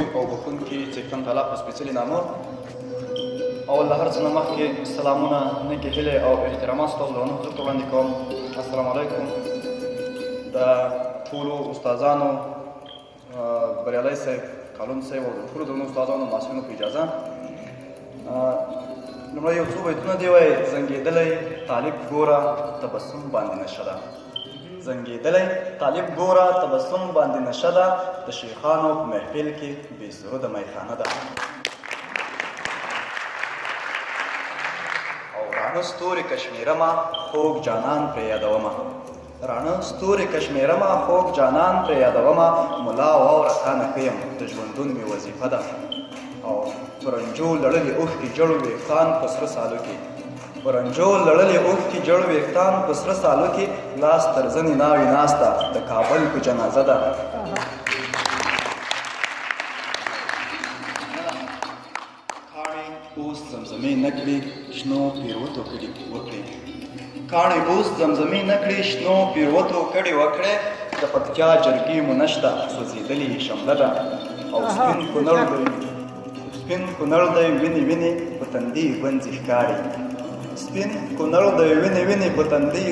لوی او بخونکي څښتن تعالی په سپېڅلي نامه اول له هر څه نه مخکې سلامونه نیکې هیلې او احترامات ستاسو درنو حضور ته وړاندې کوم. السلام علیکم. د ټولو استادانو بریالی صاحب، کالون صاحب او د ټولو درنو استادانو محصلینو په اجازه لومړی یو څو بیتونه دې وایي: زنګېدلی طالب ګوره تبسم باندې نشه ده، زنګېدلی طالب ګوره تبسم باندې نشه ده، د شیخانو په محفل کې بې سروده میخانه ده. او راڼه ستوري کشمیرمه خوږ جانان پرې یادومه، راڼه ستوري کشمیرمه خوږ جانان پرې یادومه، ملا واوره تا نه ښه یم د ژوندون مې وظیفه ده. او پرنجو لړلې اوښکې جړ ویښتان په سره سالو کې، پرنجو لړلې اوښکې جړ ویښتان په سره سالو کې، لاس تر زنې ناوې ناسته د کابل په جنازه ده. کاڼې اوس زمزمې نه کړي شنو پیروتو کړي وکړي، کاڼې اوس زمزمې نه کړي شنو پیروتو کړي وکړې، د پکتیا جرګې مو نشته سوځېدلې شمله ده. او سپین کونړ دی سپین کونړ دی وینې وینې په تندي ګونځې ښکاري، سپین کونړ دی وینې وینې په تندي